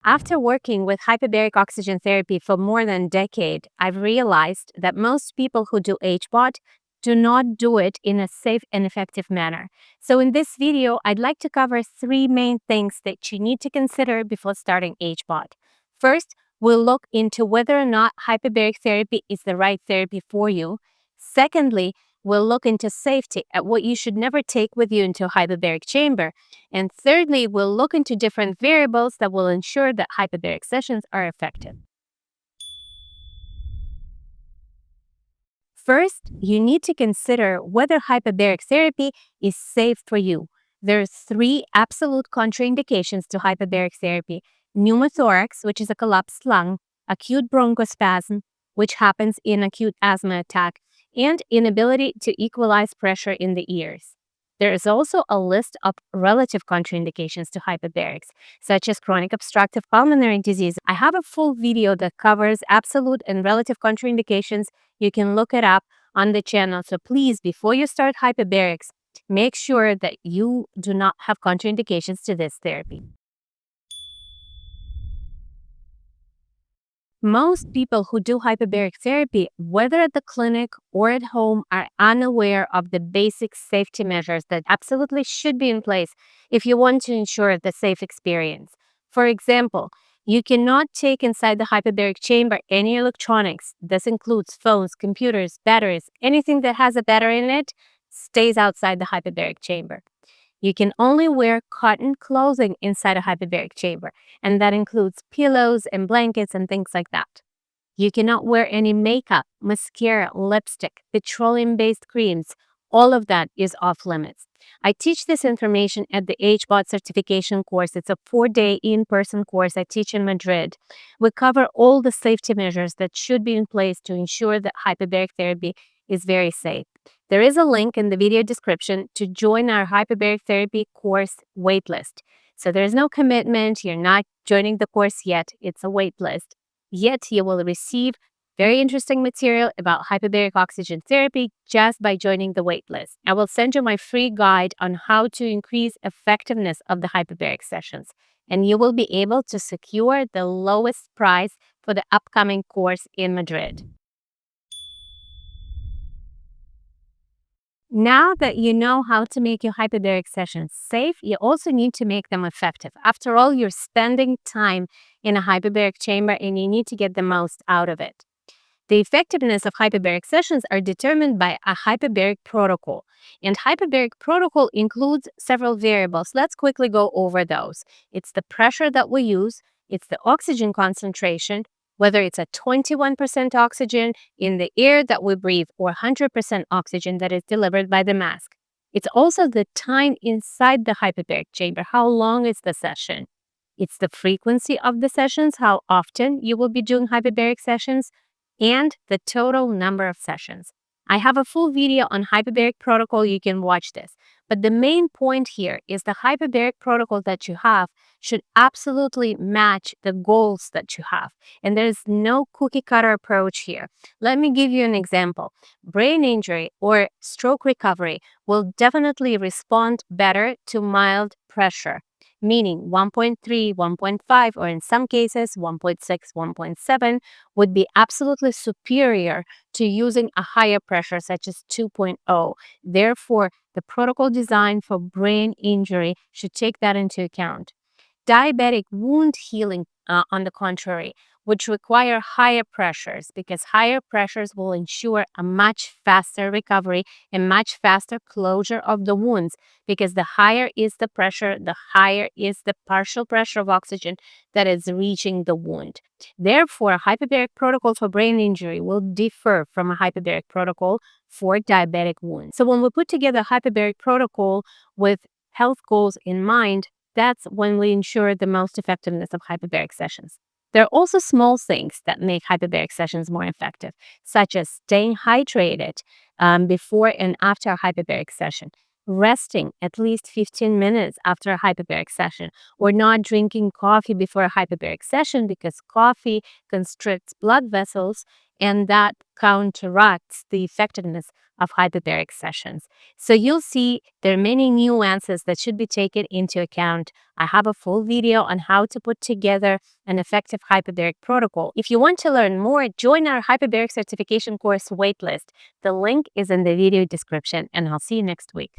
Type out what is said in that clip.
After working with hyperbaric oxygen therapy for more than a decade, I've realized that most people who do HBOT do not do it in a safe and effective manner. So in this video, I'd like to cover three main things that you need to consider before starting HBOT. First, we'll look into whether or not hyperbaric therapy is the right therapy for you. Secondly, we'll look into safety at what you should never take with you into a hyperbaric chamber. And thirdly, we'll look into different variables that will ensure that hyperbaric sessions are effective. First, you need to consider whether hyperbaric therapy is safe for you. There are three absolute contraindications to hyperbaric therapy: pneumothorax, which is a collapsed lung; acute bronchospasm, which happens in acute asthma attack; and inability to equalize pressure in the ears. There is also a list of relative contraindications to hyperbarics, such as chronic obstructive pulmonary disease. I have a full video that covers absolute and relative contraindications. You can look it up on the channel. So please, before you start hyperbarics, make sure that you do not have contraindications to this therapy. Most people who do hyperbaric therapy, whether at the clinic or at home, are unaware of the basic safety measures that absolutely should be in place if you want to ensure the safe experience. For example, you cannot take inside the hyperbaric chamber any electronics. This includes phones, computers, batteries. Anything that has a battery in it stays outside the hyperbaric chamber. You can only wear cotton clothing inside a hyperbaric chamber, and that includes pillows and blankets and things like that. You cannot wear any makeup, mascara, lipstick, petroleum-based creams. All of that is off limits. I teach this information at the HBOT certification course. It's a 4-day in-person course I teach in Madrid. We cover all the safety measures that should be in place to ensure that hyperbaric therapy is very safe. There is a link in the video description to join our hyperbaric therapy course waitlist. So there's no commitment. You're not joining the course yet. It's a waitlist. Yet you will receive very interesting material about hyperbaric oxygen therapy just by joining the waitlist. I will send you my free guide on how to increase effectiveness of the hyperbaric sessions, and you will be able to secure the lowest price for the upcoming course in Madrid. Now that you know how to make your hyperbaric sessions safe, you also need to make them effective. After all, you're spending time in a hyperbaric chamber and you need to get the most out of it. The effectiveness of hyperbaric sessions are determined by a hyperbaric protocol. And hyperbaric protocol includes several variables. Let's quickly go over those. It's the pressure that we use, it's the oxygen concentration, whether it's a 21% oxygen in the air that we breathe or 100% oxygen that is delivered by the mask. It's also the time inside the hyperbaric chamber. How long is the session? It's the frequency of the sessions, how often you will be doing hyperbaric sessions, and the total number of sessions. I have a full video on hyperbaric protocol. You can watch this. But the main point here is the hyperbaric protocol that you have should absolutely match the goals that you have. And there's no cookie cutter approach here. Let me give you an example. Brain injury or stroke recovery will definitely respond better to mild pressure, meaning 1.3, 1.5, or in some cases 1.6, 1.7 would be absolutely superior to using a higher pressure such as 2.0. Therefore, the protocol design for brain injury should take that into account. Diabetic wound healing, on the contrary, which require higher pressures because higher pressures will ensure a much faster recovery and much faster closure of the wounds, because the higher is the pressure, the higher is the partial pressure of oxygen that is reaching the wound. Therefore, a hyperbaric protocol for brain injury will differ from a hyperbaric protocol for diabetic wounds. So when we put together a hyperbaric protocol with health goals in mind, that's when we ensure the most effectiveness of hyperbaric sessions. There are also small things that make hyperbaric sessions more effective, such as staying hydrated before and after a hyperbaric session, resting at least 15 minutes after a hyperbaric session, or not drinking coffee before a hyperbaric session because coffee constricts blood vessels and that counteracts the effectiveness of hyperbaric sessions. So you'll see there are many nuances that should be taken into account. I have a full video on how to put together an effective hyperbaric protocol. If you want to learn more, join our hyperbaric certification course waitlist. The link is in the video description, and I'll see you next week.